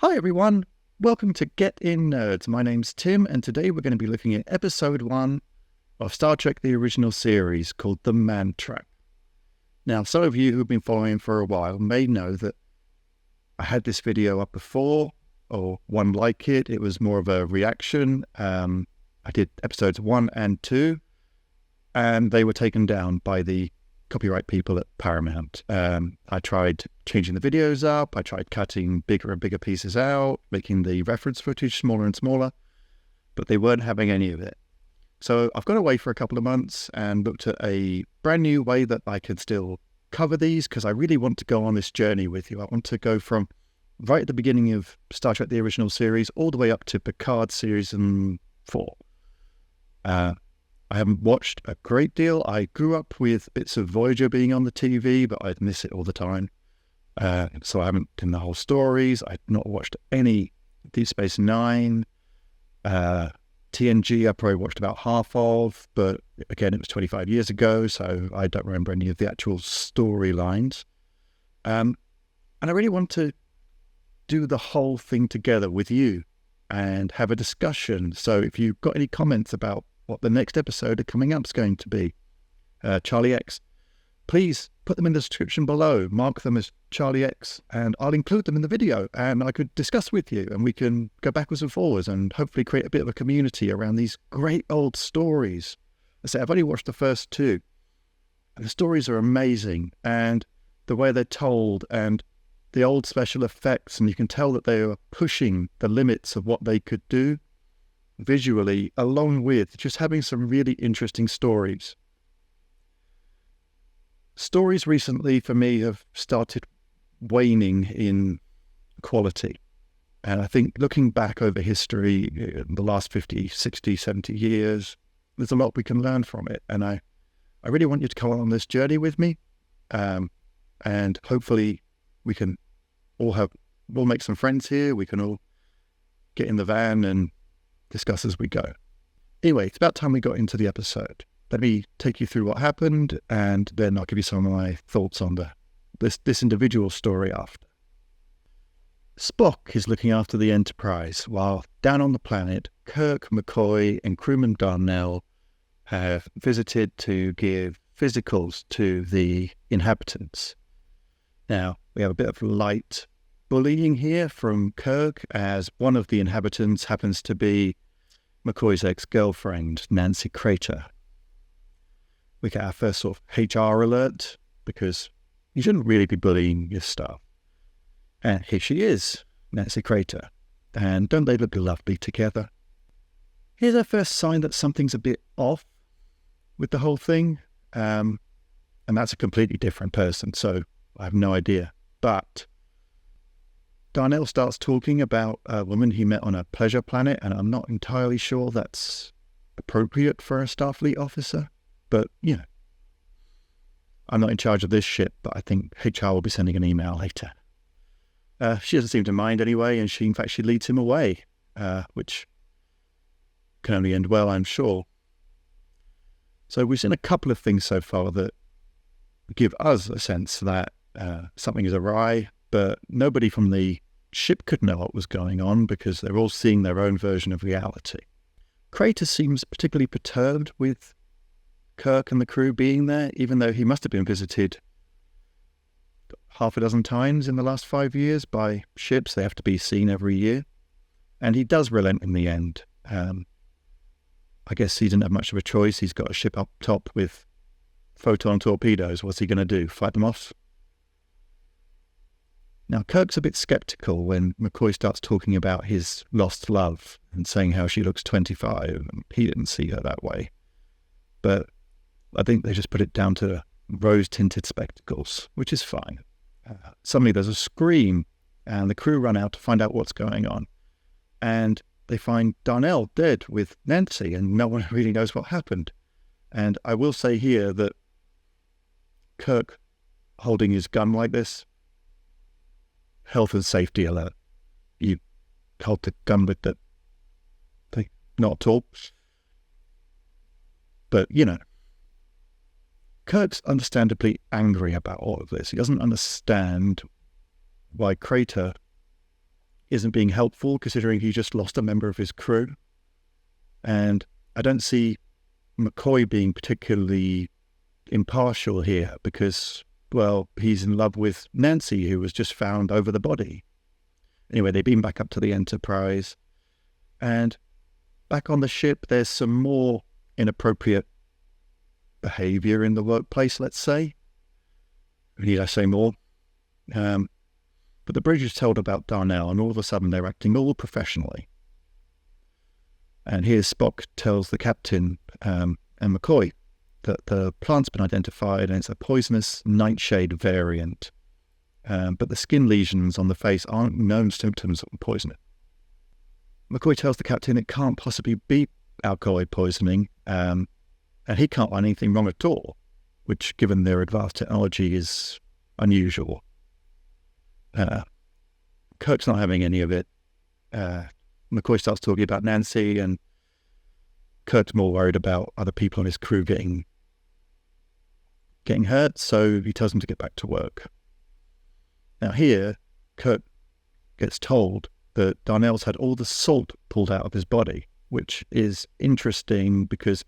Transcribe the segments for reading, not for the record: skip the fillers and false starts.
Hi everyone, welcome to Get In Nerds. My name's Tim, and today we're going to be looking at episode 1 of Star Trek the original series called The Man Trap. Now, some of you who've been following for a while may know that I had this video up before, or one like it. It was more of a reaction. I did episodes 1 and 2, and they were taken down by the copyright people at Paramount. I tried changing the videos up. I tried cutting bigger and bigger pieces out, making the reference footage smaller and smaller, but they weren't having any of it. So I've gone away for a couple of months and looked at a brand new way that I can still cover these, because I really want to go on this journey with you. I want to go from right at the beginning of Star Trek the original series all the way up to Picard season 4. I haven't watched a great deal. I grew up with bits of Voyager being on the TV, but I'd miss it all the time. So I haven't done the whole stories. I've not watched any Deep Space Nine. TNG I probably watched about half of, but again, it was 25 years ago, so I don't remember any of the actual storylines. And I really want to do the whole thing together with you and have a discussion. So if you've got any comments about what the next episode coming up is going to be, Charlie X, please put them in the description below, mark them as Charlie X, and I'll include them in the video, and I could discuss with you, and we can go backwards and forwards and hopefully create a bit of a community around these great old stories. I say I've only watched the first 2, and the stories are amazing, and the way they're told, and the old special effects, and you can tell that they are pushing the limits of what they could do visually, along with just having some really interesting stories. Stories recently for me have started waning in quality. And I think looking back over history, the last 50, 60, 70 years, there's a lot we can learn from it. And I really want you to come on this journey with me. And hopefully we can we'll make some friends here. We can all get in the van and discuss as we go. Anyway, it's about time we got into the episode. Let me take you through what happened, and then I'll give you some of my thoughts on this individual story after. Spock is looking after the Enterprise, while down on the planet, Kirk, McCoy, and crewman Darnell have visited to give physicals to the inhabitants. Now, we have a bit of light bullying here from Kirk, as one of the inhabitants happens to be McCoy's ex-girlfriend, Nancy Crater. We get our first sort of HR alert, because you shouldn't really be bullying your staff. And here she is, Nancy Crater. And don't they look lovely together? Here's our first sign that something's a bit off with the whole thing. And that's a completely different person, so I have no idea. But Darnell starts talking about a woman he met on a pleasure planet, and I'm not entirely sure that's appropriate for a Starfleet officer. But, you know, I'm not in charge of this ship, but I think HR will be sending an email later. She doesn't seem to mind anyway, and she leads him away, which can only end well, I'm sure. So we've seen a couple of things so far that give us a sense that something is awry, but nobody from the ship could know what was going on, because they're all seeing their own version of reality. Crater seems particularly perturbed with Kirk and the crew being there, even though he must have been visited half a dozen times in the last 5 years by ships. They have to be seen every year. And he does relent in the end. I guess he didn't have much of a choice. He's got a ship up top with photon torpedoes. What's he going to do? Fight them off? Now, Kirk's a bit sceptical when McCoy starts talking about his lost love and saying how she looks 25, and he didn't see her that way. But I think they just put it down to rose-tinted spectacles, which is fine. Suddenly there's a scream, and the crew run out to find out what's going on. And they find Darnell dead with Nancy, and no one really knows what happened. And I will say here that Kirk holding his gun like this, health and safety alert. You hold the gun with the thing, not at all. But, you know, Kirk's understandably angry about all of this. He doesn't understand why Crater isn't being helpful considering he just lost a member of his crew. And I don't see McCoy being particularly impartial here because, well, he's in love with Nancy, who was just found over the body. Anyway, they beam back up to the Enterprise, and back on the ship, there's some more inappropriate behavior in the workplace, let's say. Need I say more? But the bridge is told about Darnell, and all of a sudden they're acting all professionally. And here Spock tells the captain and McCoy that the plant's been identified and it's a poisonous nightshade variant. But the skin lesions on the face aren't known symptoms of poisoning. McCoy tells the captain it can't possibly be alkaloid poisoning, and he can't find anything wrong at all, which, given their advanced technology, is unusual. Kirk's not having any of it. McCoy starts talking about Nancy, and Kirk's more worried about other people on his crew getting hurt, so he tells them to get back to work. Now here, Kirk gets told that Darnell's had all the salt pulled out of his body, which is interesting because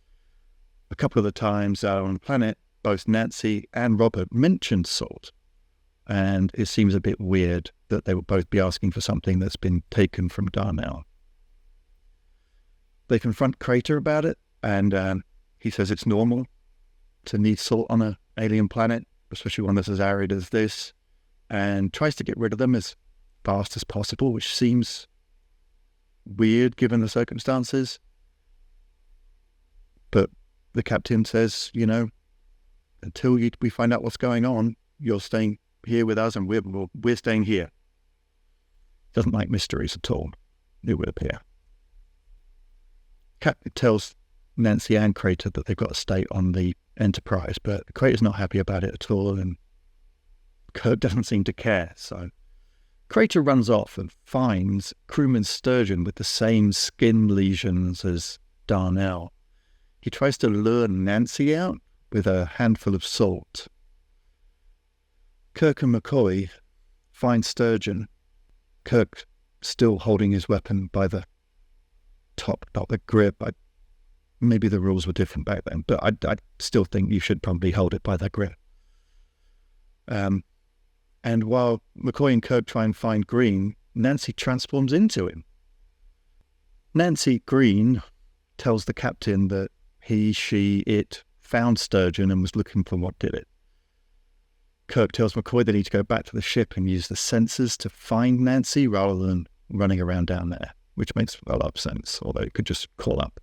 a couple of the times out on the planet, both Nancy and Robert mentioned salt. And it seems a bit weird that they would both be asking for something that's been taken from Darnell. They confront Crater about it, and he says it's normal to need salt on an alien planet, especially one that's as arid as this, and tries to get rid of them as fast as possible, which seems weird given the circumstances. But the captain says, until we find out what's going on, you're staying here with us and we're staying here. Doesn't like mysteries at all, it would appear. Captain tells Nancy and Crater that they've got to stay on the Enterprise, but Crater's not happy about it at all, and Kirk doesn't seem to care, so Crater runs off and finds crewman Sturgeon with the same skin lesions as Darnell. He tries to lure Nancy out with a handful of salt. Kirk and McCoy find Sturgeon, Kirk still holding his weapon by the top, not the grip. Maybe the rules were different back then, but I still think you should probably hold it by the grip. And while McCoy and Kirk try and find Green, Nancy transforms into him. Nancy Green tells the captain that it found Sturgeon and was looking for what did it. Kirk tells McCoy they need to go back to the ship and use the sensors to find Nancy rather than running around down there, which makes a lot of sense, although it could just call up.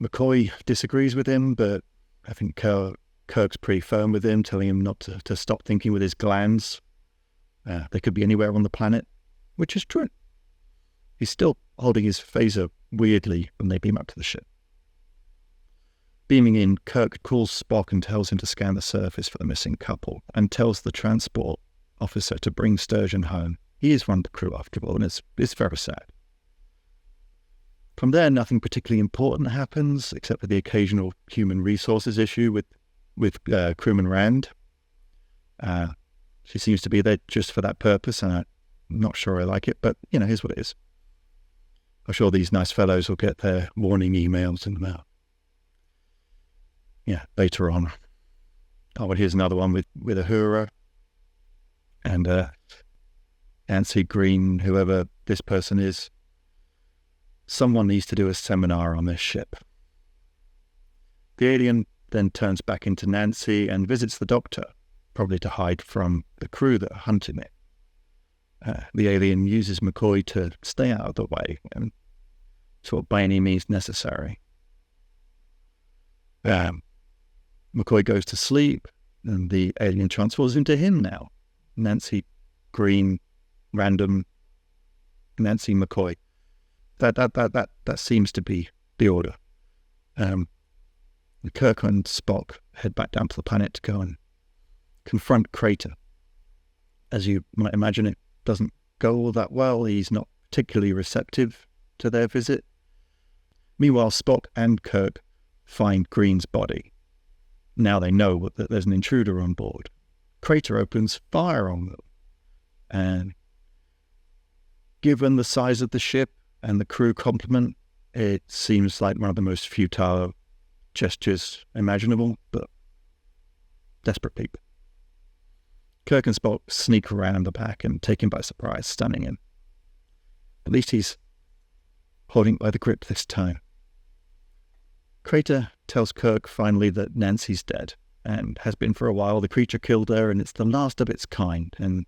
McCoy disagrees with him, but I think Kirk's pretty firm with him, telling him not to stop thinking with his glands. They could be anywhere on the planet, which is true. He's still holding his phaser weirdly when they beam up to the ship. Beaming in, Kirk calls Spock and tells him to scan the surface for the missing couple, and tells the transport officer to bring Sturgeon home. He is one of the crew after all, and it's very sad. From there, nothing particularly important happens, except for the occasional human resources issue with crewman Rand. She seems to be there just for that purpose, and I'm not sure I like it, but, here's what it is. I'm sure these nice fellows will get their warning emails in the mail. Yeah, later on. Oh, and here's another one with Uhura and Nancy Green, whoever this person is. Someone needs to do a seminar on this ship. The alien then turns back into Nancy and visits the doctor, probably to hide from the crew that are hunting it. The alien uses McCoy to stay out of the way, and sort of by any means necessary. McCoy goes to sleep, and the alien transfers into him now. Nancy Green, random Nancy McCoy. That seems to be the order. Kirk and Spock head back down to the planet to go and confront Crater. As you might imagine, it doesn't go all that well. He's not particularly receptive to their visit. Meanwhile, Spock and Kirk find Green's body. Now they know that there's an intruder on board. Crater opens fire on them. And given the size of the ship and the crew complement, it seems like one of the most futile gestures imaginable, but desperate people. Kirk and Spock sneak around the back and take him by surprise, stunning him. At least he's holding by the grip this time. Crater tells Kirk finally that Nancy's dead, and has been for a while. The creature killed her, and it's the last of its kind, and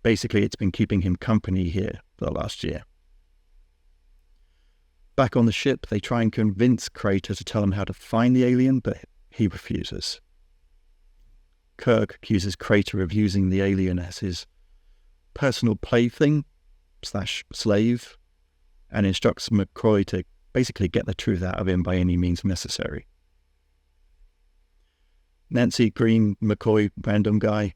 basically it's been keeping him company here for the last year. Back on the ship, they try and convince Crater to tell him how to find the alien, but he refuses. Kirk accuses Crater of using the alien as his personal plaything / slave, and instructs McCoy to basically get the truth out of him by any means necessary. Nancy Green, McCoy, random guy,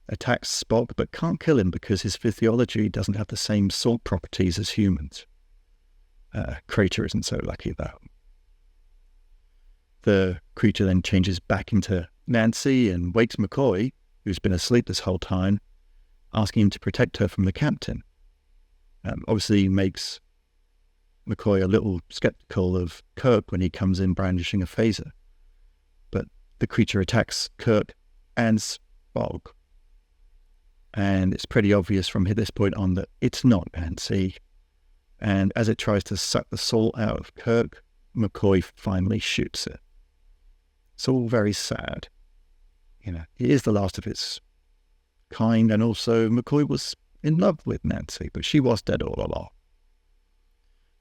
attacks Spock but can't kill him because his physiology doesn't have the same salt properties as humans. Crater isn't so lucky though. The creature then changes back into Nancy and wakes McCoy, who's been asleep this whole time, asking him to protect her from the captain. Obviously makes McCoy a little skeptical of Kirk when he comes in brandishing a phaser. But the creature attacks Kirk and Spock. And it's pretty obvious from this point on that it's not Nancy. And as it tries to suck the soul out of Kirk, McCoy finally shoots it. It's all very sad. You know, it is the last of its kind, and also McCoy was in love with Nancy, but she was dead all along.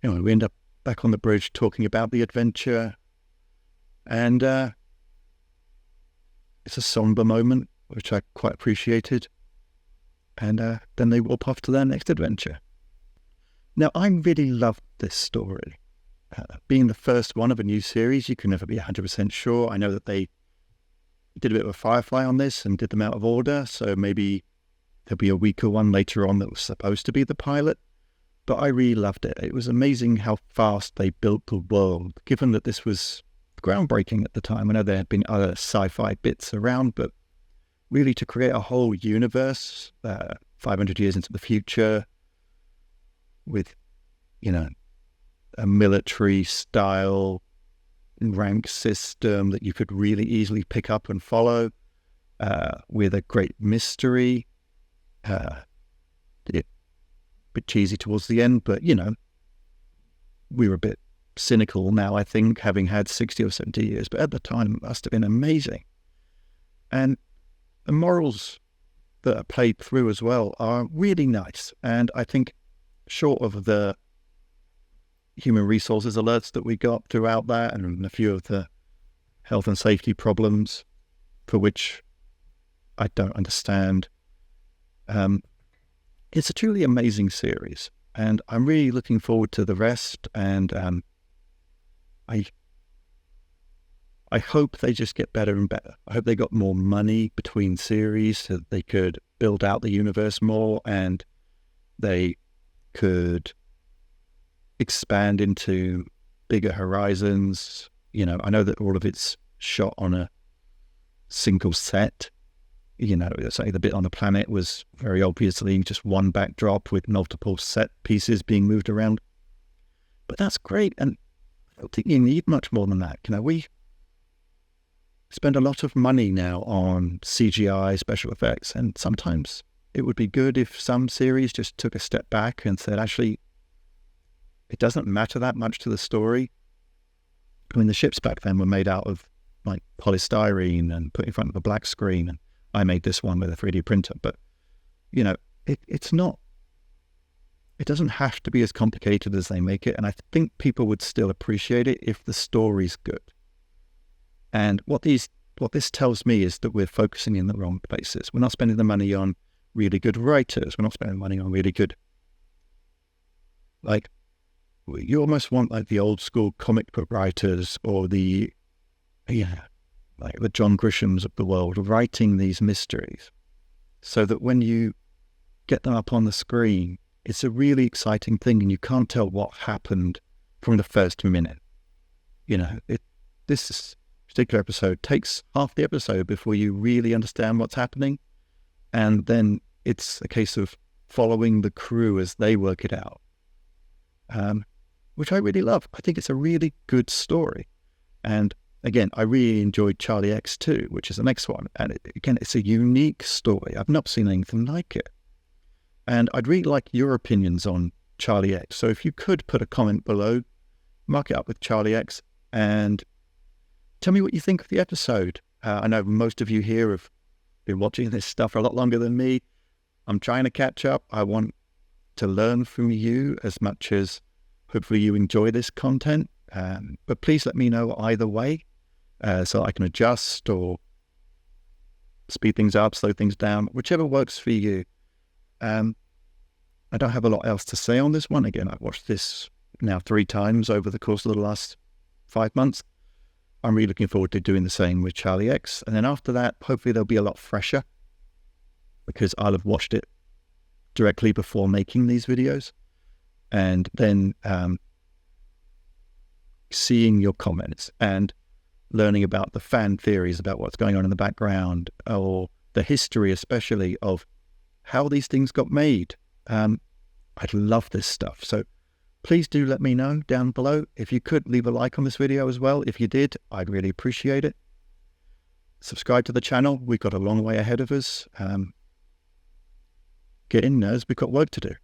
Anyway, we end up back on the bridge talking about the adventure, and it's a somber moment, which I quite appreciated, and then they warp off to their next adventure. Now, I really loved this story. Being the first one of a new series, you can never be 100% sure. I know that they did a bit of a Firefly on this and did them out of order, so maybe there'll be a weaker one later on that was supposed to be the pilot. But I really loved it. It was amazing how fast they built the world, given that this was groundbreaking at the time. I know there had been other sci-fi bits around, but really to create a whole universe 500 years into the future with, you know, a military-style rank system that you could really easily pick up and follow, with a great mystery. A bit cheesy towards the end, but, you know, we were a bit cynical now, I think, having had 60 or 70 years, but at the time it must have been amazing. And the morals that are played through as well are really nice, and I think short of the human resources alerts that we got throughout that and a few of the health and safety problems for which I don't understand, it's a truly amazing series, and I'm really looking forward to the rest, and I hope they just get better and better. I hope they got more money between series so that they could build out the universe more, and they could expand into bigger horizons. You know, I know that all of it's shot on a single set. You know, say the bit on the planet was very obviously just one backdrop with multiple set pieces being moved around. But that's great, and I don't think you need much more than that. You know, we spend a lot of money now on CGI, special effects, and sometimes it would be good if some series just took a step back and said, actually, it doesn't matter that much to the story. I mean, the ships back then were made out of like polystyrene and put in front of a black screen, and I made this one with a 3D printer. But, you know, it doesn't have to be as complicated as they make it, and I think people would still appreciate it if the story's good. And what this tells me is that we're focusing in the wrong places. We're not spending the money on really good writers. We're not spending money on really good, like, you almost want like the old school comic book writers or like the John Grishams of the world writing these mysteries so that when you get them up on the screen, it's a really exciting thing and you can't tell what happened from the first minute. You know, this particular episode takes half the episode before you really understand what's happening. And then it's a case of following the crew as they work it out, which I really love. I think it's a really good story. And again, I really enjoyed Charlie X 2, which is the next one. And again, it's a unique story. I've not seen anything like it. And I'd really like your opinions on Charlie X. So if you could put a comment below, mark it up with Charlie X, and tell me what you think of the episode. I know most of you here have been watching this stuff for a lot longer than me. I'm trying to catch up. I want to learn from you as much as hopefully you enjoy this content. But please let me know either way, so I can adjust or speed things up, slow things down, whichever works for you. I don't have a lot else to say on this one. Again, I've watched this now 3 times over the course of the last 5 months. I'm really looking forward to doing the same with Charlie X. And then after that, hopefully they'll be a lot fresher because I'll have watched it directly before making these videos. And then seeing your comments and learning about the fan theories about what's going on in the background, or the history especially of how these things got made. I'd love this stuff. So please do let me know down below. If you could leave a like on this video as well. If you did, I'd really appreciate it. Subscribe to the channel. We've got a long way ahead of us. Get in, nerds. We've got work to do.